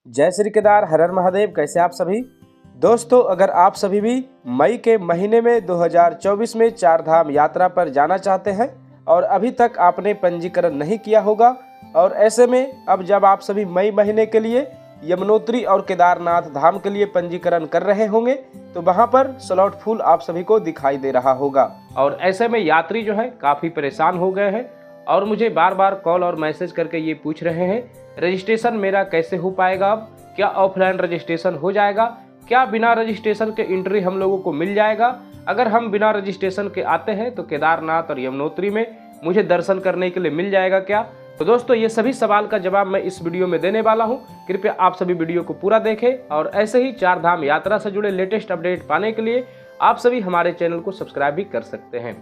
जय श्री केदार, हर हर महादेव। कैसे आप सभी दोस्तों? अगर आप सभी भी मई के महीने में 2024 में चार धाम यात्रा पर जाना चाहते हैं और अभी तक आपने पंजीकरण नहीं किया होगा, और ऐसे में अब जब आप सभी मई महीने के लिए यमुनोत्री और केदारनाथ धाम के लिए पंजीकरण कर रहे होंगे तो वहां पर स्लॉट फुल आप सभी को दिखाई दे रहा होगा। और ऐसे में यात्री जो है काफ़ी परेशान हो गए हैं और मुझे बार बार कॉल और मैसेज करके ये पूछ रहे हैं, रजिस्ट्रेशन मेरा कैसे हो पाएगा? अब क्या ऑफलाइन रजिस्ट्रेशन हो जाएगा? क्या बिना रजिस्ट्रेशन के एंट्री हम लोगों को मिल जाएगा? अगर हम बिना रजिस्ट्रेशन के आते हैं तो केदारनाथ और यमुनोत्री में मुझे दर्शन करने के लिए मिल जाएगा क्या? तो दोस्तों, ये सभी सवाल का जवाब मैं इस वीडियो में देने वाला हूं। कृपया आप सभी वीडियो को पूरा देखें और ऐसे ही चार धाम यात्रा से जुड़े लेटेस्ट अपडेट पाने के लिए आप सभी हमारे चैनल को सब्सक्राइब भी कर सकते हैं।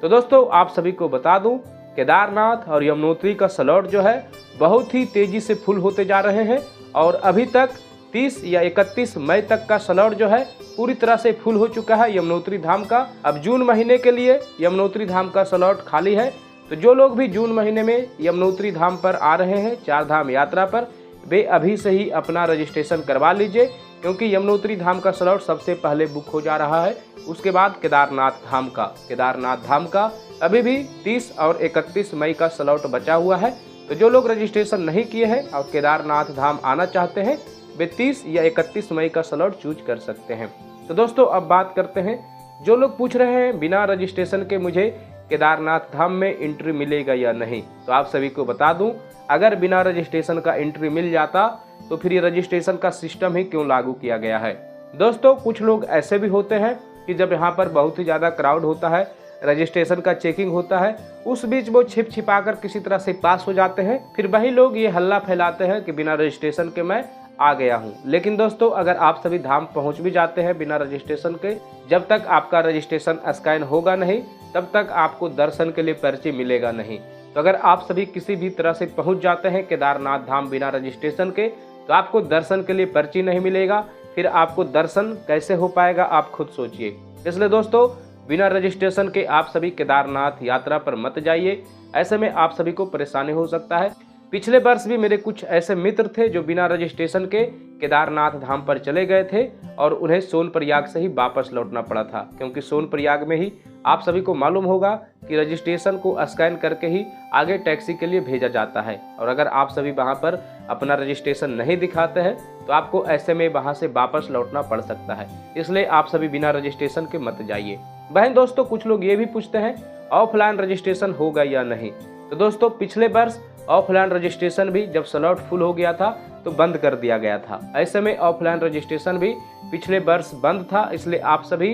तो दोस्तों, आप सभी को बता दूं, केदारनाथ और यमुनोत्री का स्लॉट जो है बहुत ही तेजी से फुल होते जा रहे हैं और अभी तक 30 या 31 मई तक का स्लॉट जो है पूरी तरह से फुल हो चुका है यमुनोत्री धाम का। अब जून महीने के लिए यमुनोत्री धाम का स्लॉट खाली है, तो जो लोग भी जून महीने में यमुनोत्री धाम पर आ रहे हैं चार धाम यात्रा पर, वे अभी से ही अपना रजिस्ट्रेशन करवा लीजिए, क्योंकि यमुनोत्री धाम का स्लॉट सबसे पहले बुक हो जा रहा है। उसके बाद केदारनाथ धाम का अभी भी 30 और 31 मई का स्लॉट बचा हुआ है। तो जो लोग रजिस्ट्रेशन नहीं किए हैं और केदारनाथ धाम आना चाहते हैं वे 30 या 31 मई का स्लॉट चूज कर सकते हैं। तो दोस्तों, अब बात करते हैं, जो लोग पूछ रहे हैं बिना रजिस्ट्रेशन के मुझे केदारनाथ धाम में एंट्री मिलेगा या नहीं, तो आप सभी को बता दूं, अगर बिना रजिस्ट्रेशन का एंट्री मिल जाता तो फिर ये रजिस्ट्रेशन का सिस्टम ही क्यों लागू किया गया है। दोस्तों, कुछ लोग ऐसे भी होते हैं कि जब यहाँ पर बहुत ही ज़्यादा क्राउड होता है, रजिस्ट्रेशन का चेकिंग होता है, उस बीच वो छिपा कर किसी तरह से पास हो जाते हैं। फिर वही लोग ये हल्ला फैलाते हैं कि बिना रजिस्ट्रेशन के मैं आ गया हूँ। लेकिन दोस्तों, अगर आप सभी धाम पहुँच भी जाते हैं बिना रजिस्ट्रेशन के, जब तक आपका रजिस्ट्रेशन स्कैन होगा नहीं तब तक आपको दर्शन के लिए पर्ची मिलेगा नहीं। तो अगर आप सभी किसी भी तरह से पहुँच जाते हैं केदारनाथ धाम बिना रजिस्ट्रेशन के, तो आपको दर्शन के लिए पर्ची नहीं मिलेगा। फिर आपको दर्शन कैसे हो पाएगा, आप खुद सोचिए। इसलिए दोस्तों, बिना रजिस्ट्रेशन के आप सभी केदारनाथ यात्रा पर मत जाइए, ऐसे में आप सभी को परेशानी हो सकता है। पिछले वर्ष भी मेरे कुछ ऐसे मित्र थे जो बिना रजिस्ट्रेशन के केदारनाथ धाम पर चले गए थे और उन्हें सोनप्रयाग से ही वापस लौटना पड़ा था, क्योंकि सोनप्रयाग में ही आप सभी को मालूम होगा कि रजिस्ट्रेशन को स्कैन करके ही आगे टैक्सी के लिए भेजा जाता है, और अगर आप सभी वहां पर अपना रजिस्ट्रेशन नहीं दिखाते हैं तो आपको ऐसे में वहां से वापस लौटना पड़ सकता है। इसलिए आप सभी बिना रजिस्ट्रेशन के मत जाइए। बहन दोस्तों, कुछ लोग ये भी पूछते हैं ऑफलाइन रजिस्ट्रेशन होगा या नहीं। तो दोस्तों, पिछले वर्ष ऑफलाइन रजिस्ट्रेशन भी जब स्लॉट फुल हो गया था तो बंद कर दिया गया था। ऐसे में ऑफलाइन रजिस्ट्रेशन भी पिछले वर्ष बंद था, इसलिए आप सभी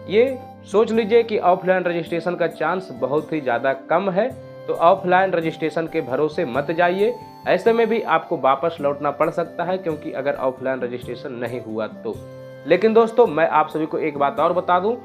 ये सोच लीजिए कि ऑफलाइन रजिस्ट्रेशन का चांस बहुत ही ज़्यादा कम है। तो ऑफलाइन रजिस्ट्रेशन के भरोसे मत जाइए, ऐसे में भी आपको वापस लौटना पड़ सकता है, क्योंकि अगर ऑफलाइन रजिस्ट्रेशन नहीं हुआ तो। लेकिन दोस्तों, मैं आप सभी को एक बात और बता दूं,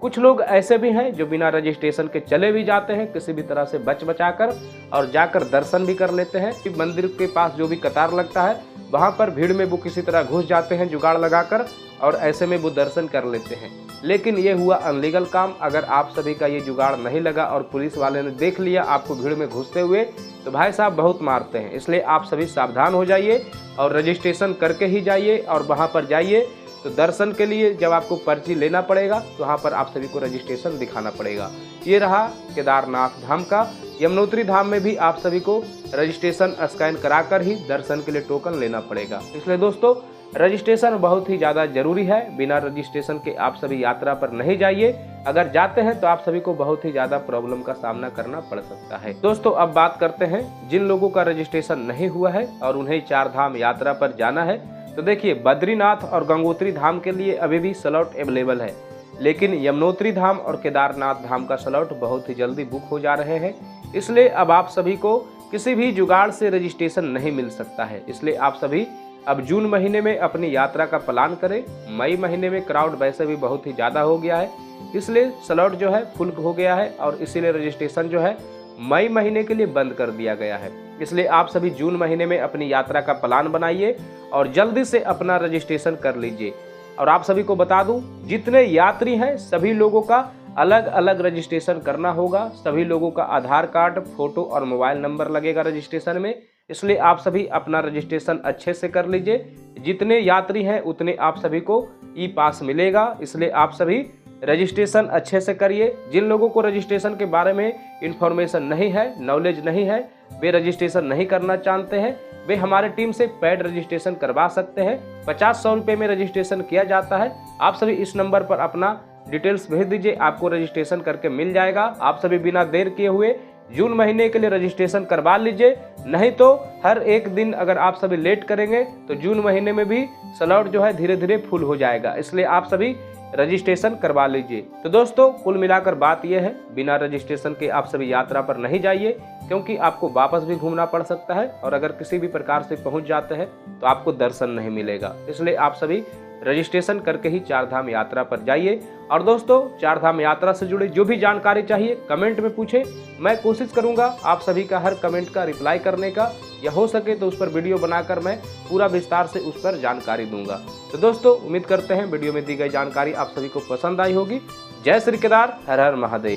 कुछ लोग ऐसे भी हैं जो बिना रजिस्ट्रेशन के चले भी जाते हैं किसी भी तरह से बचाकर, और जाकर दर्शन भी कर लेते हैं। मंदिर के पास जो भी कतार लगता है वहां पर भीड़ में वो किसी तरह घुस जाते हैं जुगाड़ लगाकर, और ऐसे में वो दर्शन कर लेते हैं। लेकिन ये हुआ अनलीगल काम। अगर आप सभी का ये जुगाड़ नहीं लगा और पुलिस वाले ने देख लिया आपको भीड़ में घुसते हुए, तो भाई साहब बहुत मारते हैं। इसलिए आप सभी सावधान हो जाइए और रजिस्ट्रेशन करके ही जाइए, और वहाँ पर जाइए तो दर्शन के लिए जब आपको पर्ची लेना पड़ेगा तो वहाँ पर आप सभी को रजिस्ट्रेशन दिखाना पड़ेगा। ये रहा केदारनाथ धाम का। यमुनोत्री धाम में भी आप सभी को रजिस्ट्रेशन स्कैन कराकर ही दर्शन के लिए टोकन लेना पड़ेगा। इसलिए दोस्तों, रजिस्ट्रेशन बहुत ही ज़्यादा जरूरी है। बिना रजिस्ट्रेशन के आप सभी यात्रा पर नहीं जाइए। अगर जाते हैं तो आप सभी को बहुत ही ज़्यादा प्रॉब्लम का सामना करना पड़ सकता है। दोस्तों, अब बात करते हैं जिन लोगों का रजिस्ट्रेशन नहीं हुआ है और उन्हें चार धाम यात्रा पर जाना है। तो देखिए, बद्रीनाथ और गंगोत्री धाम के लिए अभी भी स्लॉट अवेलेबल है, लेकिन यमुनोत्री धाम और केदारनाथ धाम का स्लॉट बहुत ही जल्दी बुक हो जा रहे हैं। इसलिए अब आप सभी को किसी भी जुगाड़ से रजिस्ट्रेशन नहीं मिल सकता है। इसलिए आप सभी अब जून महीने में अपनी यात्रा का प्लान करें। मई महीने में क्राउड वैसे भी बहुत ही ज़्यादा हो गया है, इसलिए स्लॉट जो है फुल हो गया है, और इसीलिए रजिस्ट्रेशन जो है मई महीने के लिए बंद कर दिया गया है। इसलिए आप सभी जून महीने में अपनी यात्रा का प्लान बनाइए और जल्दी से अपना रजिस्ट्रेशन कर लीजिए। और आप सभी को बता दूं, जितने यात्री हैं सभी लोगों का अलग अलग रजिस्ट्रेशन करना होगा। सभी लोगों का आधार कार्ड, फोटो और मोबाइल नंबर लगेगा रजिस्ट्रेशन में। इसलिए आप सभी अपना रजिस्ट्रेशन अच्छे से कर लीजिए। जितने यात्री हैं उतने आप सभी को ई पास मिलेगा, इसलिए आप सभी रजिस्ट्रेशन अच्छे से करिए। जिन लोगों को रजिस्ट्रेशन के बारे में इंफॉर्मेशन नहीं है, नॉलेज नहीं है, वे रजिस्ट्रेशन नहीं करना चाहते हैं, वे हमारे टीम से पेड रजिस्ट्रेशन करवा सकते हैं। 50-100 रुपये में रजिस्ट्रेशन किया जाता है। आप सभी इस नंबर पर अपना डिटेल्स भेज दीजिए, आपको रजिस्ट्रेशन करके मिल जाएगा। आप सभी बिना देर किए हुए जून महीने के लिए रजिस्ट्रेशन करवा लीजिए, नहीं तो हर एक दिन अगर आप सभी लेट करेंगे तो जून महीने में भी स्लॉट जो है धीरे धीरे फुल हो जाएगा। इसलिए आप सभी रजिस्ट्रेशन करवा लीजिए। तो दोस्तों कुल मिलाकर बात यह है, बिना रजिस्ट्रेशन के आप सभी यात्रा पर नहीं जाइए, क्योंकि आपको वापस भी घूमना पड़ सकता है और अगर किसी भी प्रकार से पहुंच जाते हैं तो आपको दर्शन नहीं मिलेगा। इसलिए आप सभी रजिस्ट्रेशन करके ही चारधाम यात्रा पर जाइए। और दोस्तों चारधाम यात्रा से जुड़ी जो भी जानकारी चाहिए कमेंट में पूछें, मैं कोशिश करूंगा आप सभी का हर कमेंट का रिप्लाई करने का, या हो सके तो उस पर वीडियो बनाकर मैं पूरा विस्तार से उस पर जानकारी दूंगा। तो दोस्तों उम्मीद करते हैं वीडियो में दी गई जानकारी आप सभी को पसंद आई होगी। जय श्री केदार, हर हर महादेव।